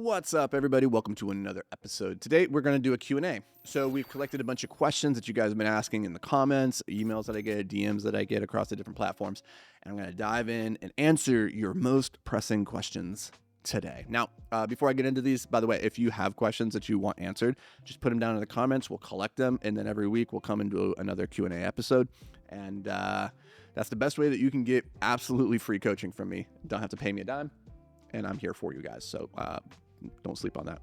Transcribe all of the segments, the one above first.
What's up, everybody? Welcome to another episode. Today, we're going to do a Q&A. So we've collected a bunch of questions that you guys have been asking in the comments, emails that I get, DMs that I get across the different platforms. And I'm going to dive in and answer your most pressing questions today. Now, before I get into these, by the way, if you have questions that you want answered, just put them down in the comments. We'll collect them. And then every week, we'll come and do another Q&A episode. And that's the best way that you can get absolutely free coaching from me. Don't have to pay me a dime. And I'm here for you guys. So don't sleep on that.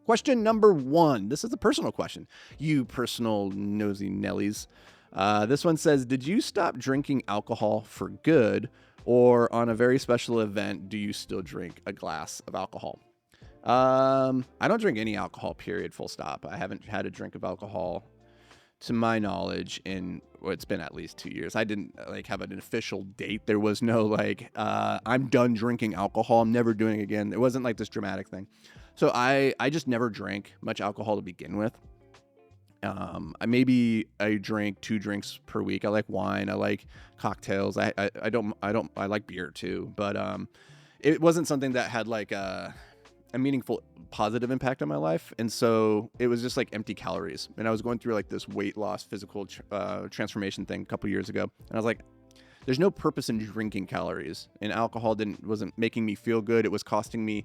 Question number 1. This is a personal question. You personal nosy Nellies. This one says, did you stop drinking alcohol for good, or on a very special event, do you still drink a glass of alcohol? I don't drink any alcohol, period, full stop. I haven't had a drink of alcohol to my knowledge it's been at least 2 years. I didn't have an official date. There was no I'm done drinking alcohol, I'm never doing it again. It wasn't like this dramatic thing. So I just never drank much alcohol to begin with. I drink 2 drinks per week. I like wine. I like cocktails. I like beer too, but it wasn't something that had a meaningful positive impact on my life. And so it was just empty calories. And I was going through this weight loss, physical transformation thing a couple years ago. And I was like, there's no purpose in drinking calories, and alcohol wasn't making me feel good. It was costing me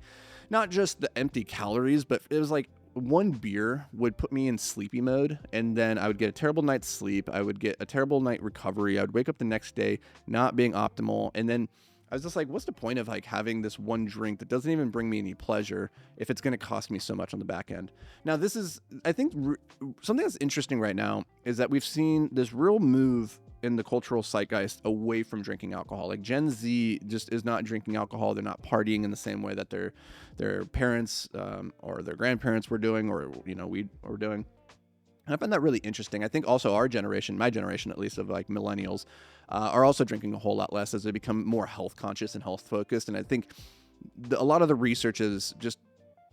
not just the empty calories, but it was one beer would put me in sleepy mode. And then I would get a terrible night's sleep. I would get a terrible night recovery. I would wake up the next day not being optimal. And then I was just like, what's the point of having this one drink that doesn't even bring me any pleasure if it's going to cost me so much on the back end? Now, this is, I think, something that's interesting right now is that we've seen this real move in the cultural zeitgeist away from drinking alcohol. Gen Z just is not drinking alcohol. They're not partying in the same way that their parents or their grandparents were doing, or we were doing. And I find that really interesting. I think also our generation, my generation at least, of millennials, are also drinking a whole lot less as they become more health conscious and health focused. And I think a lot of the research is just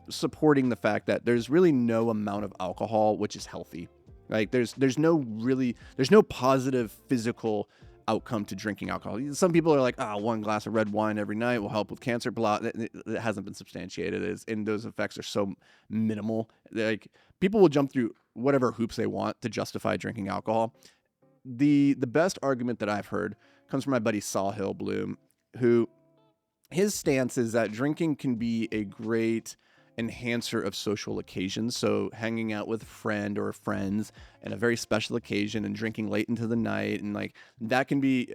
supporting the fact that there's really no amount of alcohol which is healthy. There's no positive physical outcome to drinking alcohol. Some people are like, 1 glass of red wine every night will help with cancer. Blah. It hasn't been substantiated, and those effects are so minimal. People will jump through whatever hoops they want to justify drinking alcohol. The best argument that I've heard comes from my buddy Sahil Bloom, who his stance is that drinking can be a great enhancer of social occasions. So hanging out with a friend or friends and a very special occasion and drinking late into the night, and that can be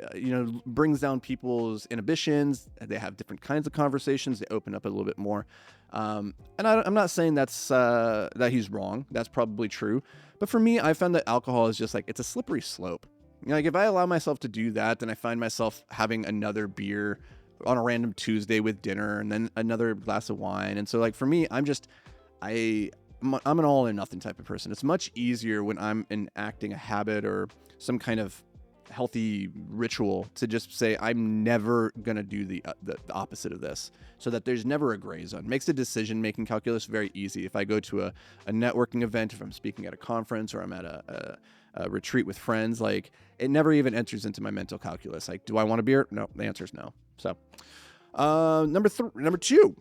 brings down people's inhibitions. They have different kinds of conversations. They open up a little bit more. And I'm not saying that he's wrong. That's probably true. But for me, I found that alcohol is just it's a slippery slope. If I allow myself to do that, then I find myself having another beer on a random Tuesday with dinner, and then another glass of wine. And so for me, I'm an all or nothing type of person. It's much easier when I'm enacting a habit or some kind of healthy ritual to just say, I'm never going to do the opposite of this, so that there's never a gray zone. Makes the decision-making calculus very easy. If I go to a networking event, if I'm speaking at a conference, or I'm at a retreat with friends, it never even enters into my mental calculus. Do I want a beer? No, the answer is no. So, number 2,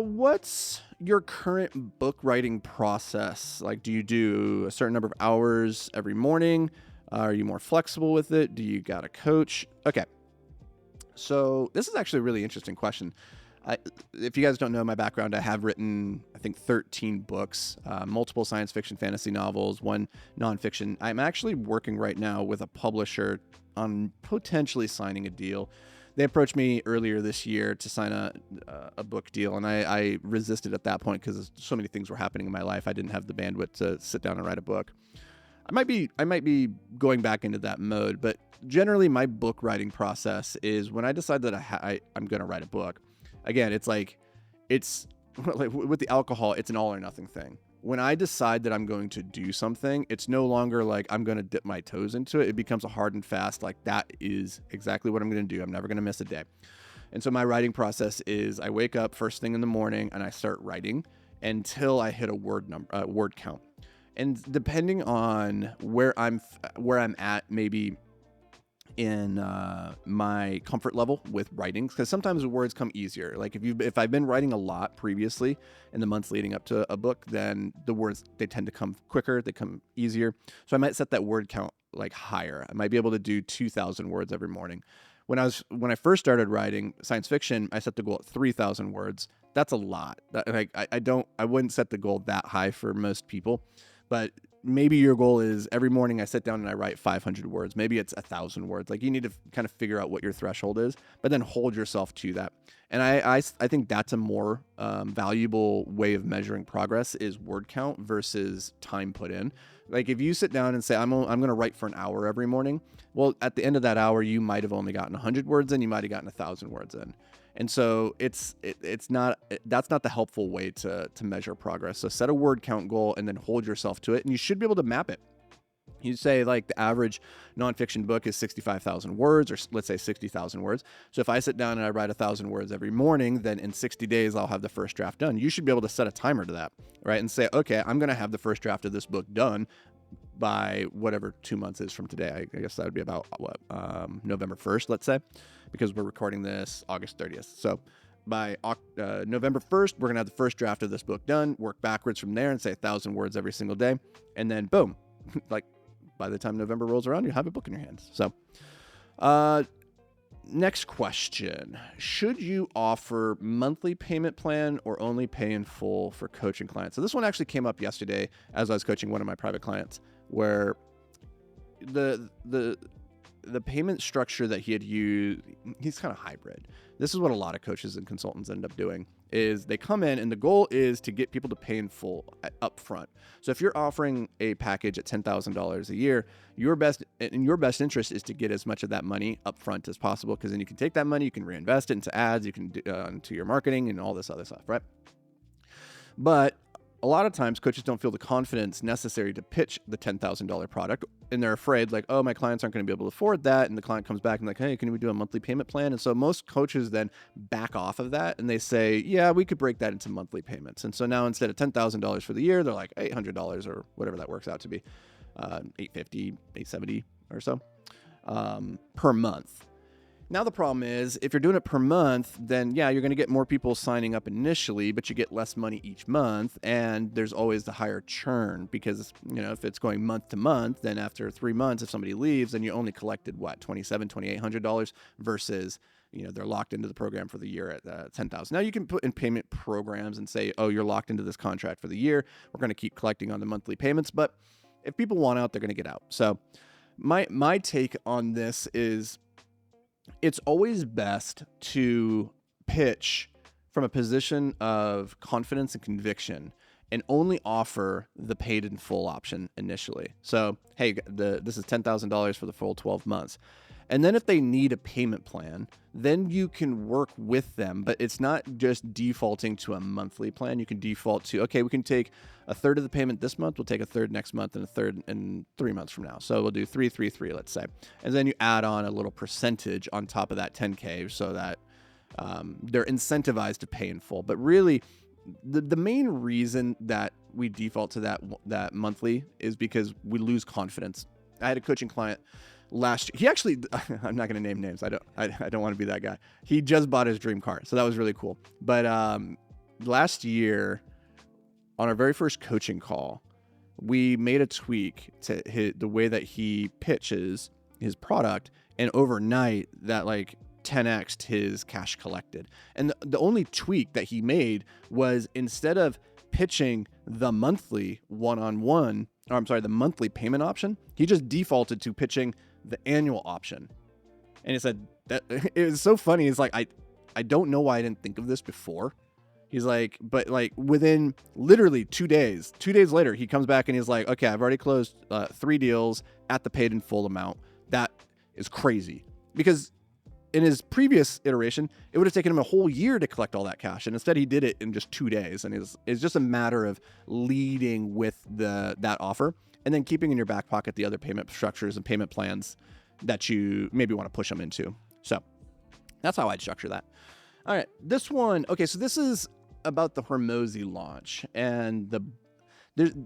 what's your current book writing process? Do you do a certain number of hours every morning? Are you more flexible with it? Do you got a coach? Okay. So this is actually a really interesting question. If you guys don't know my background, I have written, I think, 13 books, multiple science fiction, fantasy novels, 1 nonfiction. I'm actually working right now with a publisher on potentially signing a deal. They approached me earlier this year to sign a book deal, and I resisted at that point because so many things were happening in my life. I didn't have the bandwidth to sit down and write a book. I might be going back into that mode, but generally my book writing process is when I decide that I'm going to write a book. Again, it's with the alcohol, it's an all or nothing thing. When I decide that I'm going to do something, it's no longer I'm going to dip my toes into it. It becomes a hard and fast, that is exactly what I'm going to do. I'm never going to miss a day. And so my writing process is I wake up first thing in the morning and I start writing until I hit a word count. And depending on where I'm at, maybe in my comfort level with writing, because sometimes the words come easier. Like if I've been writing a lot previously in the months leading up to a book, then the words, they tend to come quicker, they come easier. So I might set that word count like higher. I might be able to do 2,000 words every morning. When I first started writing science fiction, I set the goal at 3,000 words. That's a lot. I wouldn't set the goal that high for most people, but maybe your goal is every morning I sit down and I write 500 words. Maybe it's 1,000 words. Like, you need to kind of figure out what your threshold is, but then hold yourself to that. And I think that's a more valuable way of measuring progress, is word count versus time put in. Like, if you sit down and say, I'm going to write for an hour every morning, well, at the end of that hour, you might have only gotten 100 words in, you might have gotten 1,000 words in. And so that's not the helpful way to measure progress. So set a word count goal and then hold yourself to it, and you should be able to map it. You say, like, the average nonfiction book is 65,000 words, or let's say 60,000 words. So if I sit down and I write 1,000 words every morning, then in 60 days, I'll have the first draft done. You should be able to set a timer to that, right? And say, okay, I'm going to have the first draft of this book done by whatever 2 months is from today. I guess that would be about November 1st, let's say, because we're recording this August 30th. So by November 1st, we're going to have the first draft of this book done, work backwards from there and say 1,000 words every single day. And then boom, like, by the time November rolls around, you have a book in your hands. So next question. Should you offer monthly payment plan or only pay in full for coaching clients? So this one actually came up yesterday as I was coaching one of my private clients, where the payment structure that he had used, he's kind of hybrid. This is what a lot of coaches and consultants end up doing, is they come in and the goal is to get people to pay in full up front. So if you're offering a package at $10,000 a year, your best interest is to get as much of that money up front as possible, because then you can take that money, you can reinvest it into ads, you can do into your marketing and all this other stuff, right? But a lot of times coaches don't feel the confidence necessary to pitch the $10,000 product, and they're afraid, like, oh, my clients aren't going to be able to afford that. And the client comes back and like, hey, can we do a monthly payment plan? And so most coaches then back off of that and they say, yeah, we could break that into monthly payments. And so now instead of $10,000 for the year, they're like $800 or whatever that works out to be, $850, $870 or so per month. Now the problem is, if you're doing it per month, then yeah, you're going to get more people signing up initially, but you get less money each month, and there's always the higher churn, because, you know, if it's going month to month, then after 3 months, if somebody leaves, then you only collected what, $2,700, $2,800 versus, you know, they're locked into the program for the year at $10,000. Now you can put in payment programs and say, oh, you're locked into this contract for the year. We're going to keep collecting on the monthly payments, but if people want out, they're going to get out. So my take on this is, it's always best to pitch from a position of confidence and conviction and only offer the paid in full option initially. So, hey, this is $10,000 for the full 12 months. And then if they need a payment plan, then you can work with them, but it's not just defaulting to a monthly plan. You can default to, okay, we can take a third of the payment this month, we'll take a third next month, and a third in 3 months from now. So we'll do 333, let's say. And then you add on a little percentage on top of that 10K so that they're incentivized to pay in full. But really, the main reason that we default to that monthly is because we lose confidence. I had a coaching client last year. He actually, I'm not going to name names. I don't want to be that guy. He just bought his dream car, so that was really cool. But last year, on our very first coaching call, we made a tweak to the way that he pitches his product, and overnight that like 10x'd his cash collected. And the only tweak that he made was, instead of pitching the monthly one-on-one, or I'm sorry, the monthly payment option, he just defaulted to pitching the annual option. And he said that it was so funny. It's like, I don't know why I didn't think of this before. He's like, but like within literally 2 days later, he comes back and he's like, okay, I've already closed 3 deals at the paid in full amount. That is crazy, because in his previous iteration, it would have taken him a whole year to collect all that cash. And instead he did it in just 2 days. And it's just a matter of leading with that offer, and then keeping in your back pocket the other payment structures and payment plans that you maybe want to push them into. So that's how I'd structure that. All right, this one. Okay, so this is about the Hormozi launch, and the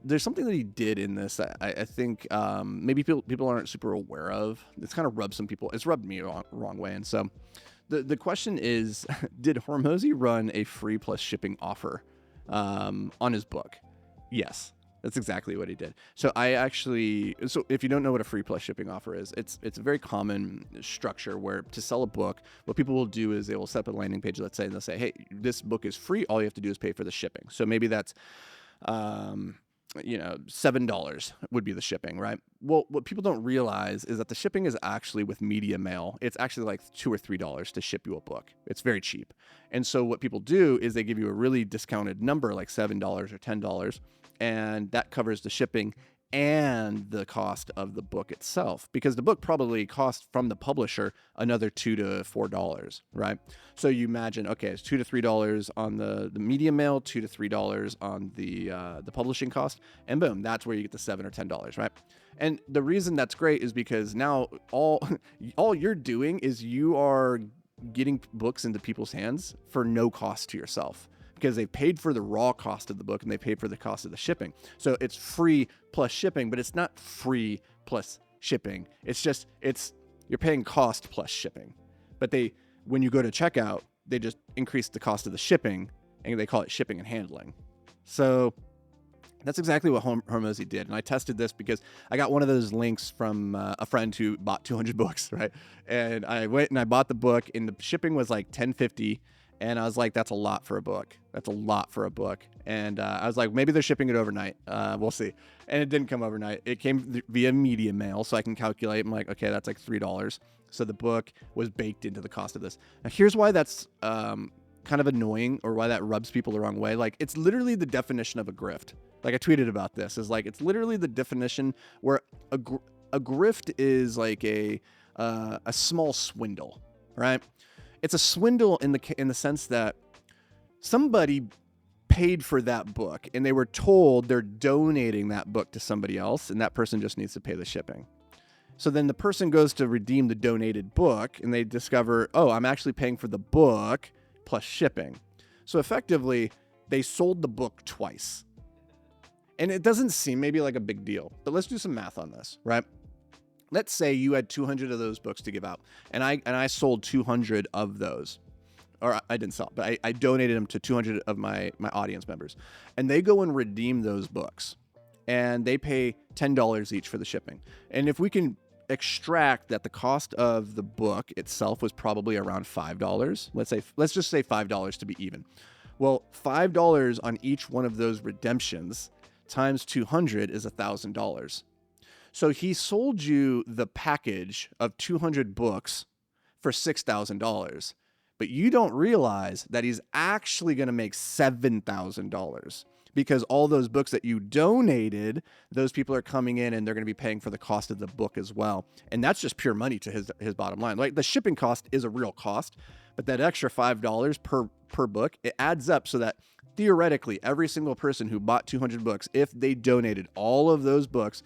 there's something that he did in this that I think maybe people aren't super aware of. It's kind of rubbed some people. It's rubbed me wrong way. And so the question is, did Hormozi run a free plus shipping offer on his book? Yes. That's exactly what he did. So if you don't know what a free plus shipping offer is, it's a very common structure where to sell a book, what people will do is they will set up a landing page, let's say, and they'll say, hey, this book is free. All you have to do is pay for the shipping. So maybe that's, $7 would be the shipping, right? Well, what people don't realize is that the shipping is actually with media mail. It's actually like $2 or $3 to ship you a book. It's very cheap. And so what people do is they give you a really discounted number, like $7 or $10, and that covers the shipping and the cost of the book itself, because the book probably costs from the publisher another $2 to $4, right? So you imagine, okay, it's $2 to $3 on the media mail, $2 to $3 on the publishing cost, and boom, that's where you get the $7 or $10, right? And the reason that's great is because now all you're doing is you are getting books into people's hands for no cost to yourself, because they paid for the raw cost of the book and they paid for the cost of the shipping. So it's free plus shipping, but it's not free plus shipping. You're paying cost plus shipping. But when you go to checkout, they just increase the cost of the shipping and they call it shipping and handling. So that's exactly what Hormozi did. And I tested this because I got one of those links from a friend who bought 200 books, right? And I went and I bought the book and the shipping was like $10.50. And I was like, that's a lot for a book. That's a lot for a book. And I was like, maybe they're shipping it overnight. We'll see. And it didn't come overnight. It came via media mail. So I can calculate. I'm like, okay, that's like $3. So the book was baked into the cost of this. Now, here's why that's kind of annoying, or why that rubs people the wrong way. Like, it's literally the definition of a grift. Like, I tweeted about this. Is like, it's literally the definition where a grift is like a small swindle, right? It's a swindle in the sense that somebody paid for that book and they were told they're donating that book to somebody else, and that person just needs to pay the shipping. So then the person goes to redeem the donated book and they discover, oh, I'm actually paying for the book plus shipping. So effectively, they sold the book twice. And it doesn't seem maybe like a big deal, but let's do some math on this, right? Let's say you had 200 of those books to give out, and I sold 200 of those, or I didn't sell, but I donated them to 200 of my audience members, and they go and redeem those books, and they pay $10 each for the shipping. And if we can extract that the cost of the book itself was probably around $5, let's just say $5 to be even. Well, $5 on each one of those redemptions times 200 is $1,000. So he sold you the package of 200 books for $6,000, but you don't realize that he's actually going to make $7,000, because all those books that you donated, those people are coming in and they're going to be paying for the cost of the book as well. And that's just pure money to his bottom line. Like, the shipping cost is a real cost, but that extra $5 per book, it adds up so that theoretically every single person who bought 200 books, if they donated all of those books,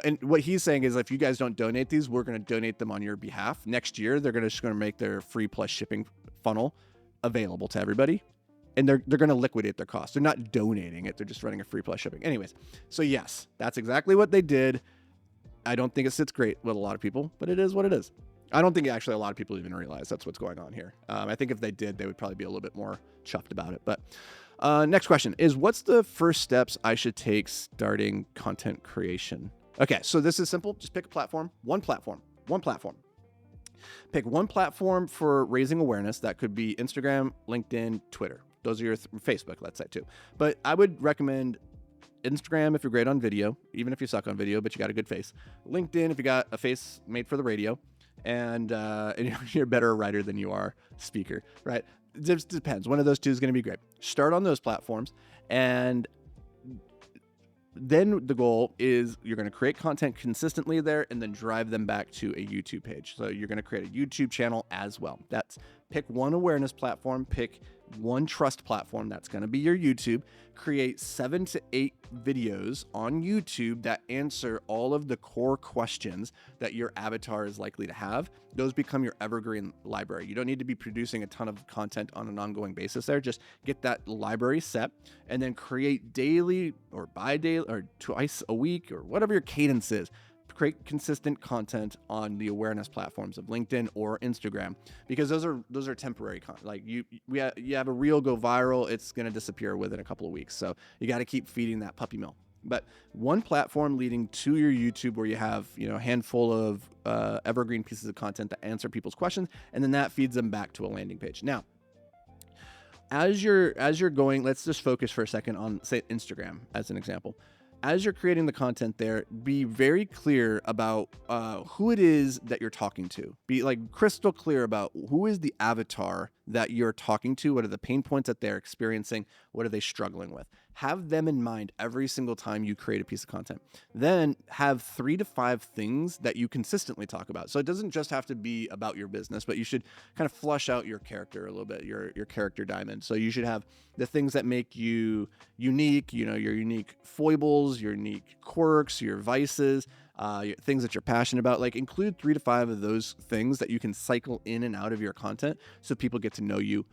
and what he's saying is, if you guys don't donate these, we're going to donate them on your behalf. Next year, they're just going to make their free plus shipping funnel available to everybody. And they're going to liquidate their costs. They're not donating it. They're just running a free plus shipping. Anyways, so yes, that's exactly what they did. I don't think it sits great with a lot of people, but it is what it is. I don't think actually a lot of people even realize that's what's going on here. I think if they did, they would probably be a little bit more chuffed about it. But next question is, what's the first steps I should take starting content creation? Okay, so this is simple. Just pick a platform, one platform. Pick one platform for raising awareness. That could be Instagram, LinkedIn, Twitter. Those are your Facebook, let's say, too. But I would recommend Instagram if you're great on video, even if you suck on video, but you got a good face. LinkedIn if you got a face made for the radio, and you're a better writer than you are speaker, right? It just depends. One of those two is going to be great. Start on those platforms, and then the goal is you're going to create content consistently there and then drive them back to a YouTube page. So you're going to create a YouTube channel as well. Pick one awareness platform, pick one trust platform that's going to be your YouTube. Create 7 to 8 videos on YouTube that answer all of the core questions that your avatar is likely to have. Those become your evergreen library. You don't need to be producing a ton of content on an ongoing basis there. Just get that library set and then create daily or bi-daily or twice a week or whatever your cadence is. Create consistent content on the awareness platforms of LinkedIn or Instagram, because those are temporary like you have a reel go viral, it's going to disappear within a couple of weeks. So you got to keep feeding that puppy mill. But one platform leading to your YouTube where you have, a handful of evergreen pieces of content that answer people's questions, and then that feeds them back to a landing page. Now, as you're going, let's just focus for a second on, say, Instagram as an example. As you're creating the content there, be very clear about who it is that you're talking to. Be like crystal clear about who is the avatar that you're talking to. What are the pain points that they're experiencing? What are they struggling with? Have them in mind every single time you create a piece of content. Then have 3 to 5 things that you consistently talk about. So it doesn't just have to be about your business, but you should kind of flush out your character a little bit, your character diamond. So you should have the things that make you unique, your unique foibles, your unique quirks, your vices, things that you're passionate about. Like, include 3 to 5 of those things that you can cycle in and out of your content so people get to know you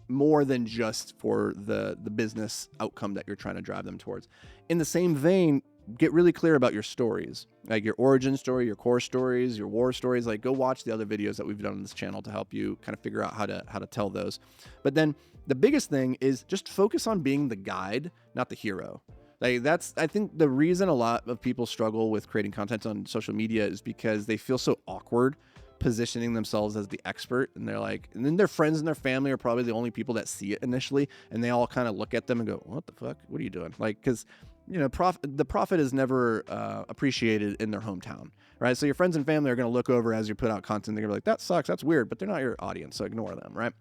more than just for the business outcome that you're trying to drive them towards. In the same vein, get really clear about your stories, like your origin story, your core stories, your war stories. Like, go watch the other videos that we've done on this channel to help you kind of figure out how to tell those. But then the biggest thing is just focus on being the guide, not the hero. Like, that's, I think, the reason a lot of people struggle with creating content on social media is because they feel so awkward positioning themselves as the expert, and they're like, and then their friends and their family are probably the only people that see it initially, and they all kind of look at them and go, what the fuck, what are you doing? Like, because the profit is never appreciated in their hometown, right? So your friends and family are going to look over as you put out content, they're gonna be like, that sucks, that's weird, but they're not your audience, so ignore them, right?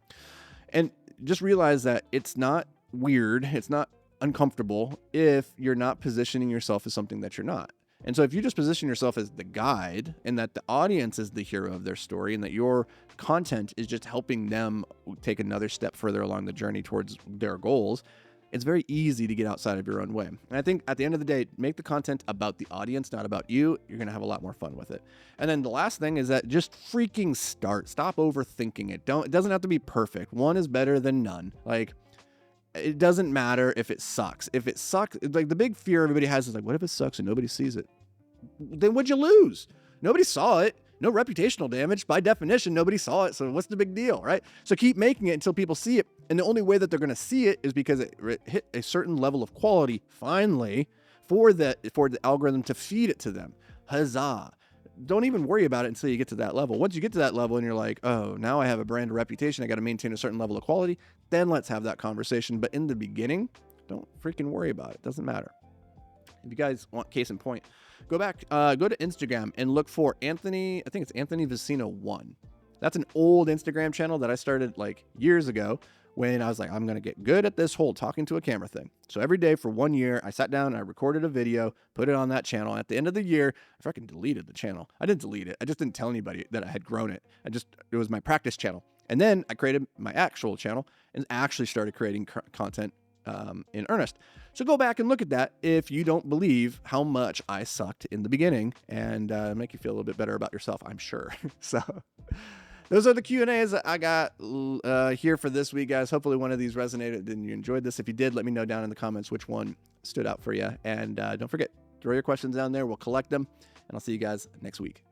And just realize that it's not weird, it's not uncomfortable if you're not positioning yourself as something that you're not. And so if you just position yourself as the guide, and that the audience is the hero of their story, and that your content is just helping them take another step further along the journey towards their goals, it's very easy to get outside of your own way. And I think at the end of the day, make the content about the audience, not about you. You're going to have a lot more fun with it. And then the last thing is that just freaking start. Stop overthinking it. It doesn't have to be perfect. One is better than none. Like, it doesn't matter if it sucks. If it sucks, like, the big fear everybody has is like, what if it sucks and nobody sees it? Then what'd you lose? Nobody saw it. No reputational damage. By definition, nobody saw it. So what's the big deal, right? So keep making it until people see it. And the only way that they're going to see it is because it hit a certain level of quality finally for the algorithm to feed it to them. Huzzah. Don't even worry about it until you get to that level. Once you get to that level and you're like, oh, now I have a brand or reputation, I got to maintain a certain level of quality, then let's have that conversation. But in the beginning, don't freaking worry about it. Doesn't matter. If you guys want case in point, go to Instagram and look for Anthony. I think it's Anthony Vicino 1. That's an old Instagram channel that I started like years ago when I was like, I'm going to get good at this whole talking to a camera thing. So every day for 1 year, I sat down and I recorded a video, put it on that channel. At the end of the year, I fucking deleted the channel. I didn't delete it. I just didn't tell anybody that I had grown it. It was my practice channel. And then I created my actual channel and actually started creating content in earnest. So go back and look at that if you don't believe how much I sucked in the beginning, and make you feel a little bit better about yourself, I'm sure. So those are the Q&As that I got here for this week, guys. Hopefully one of these resonated and you enjoyed this. If you did, let me know down in the comments which one stood out for you. And don't forget, throw your questions down there. We'll collect them, and I'll see you guys next week.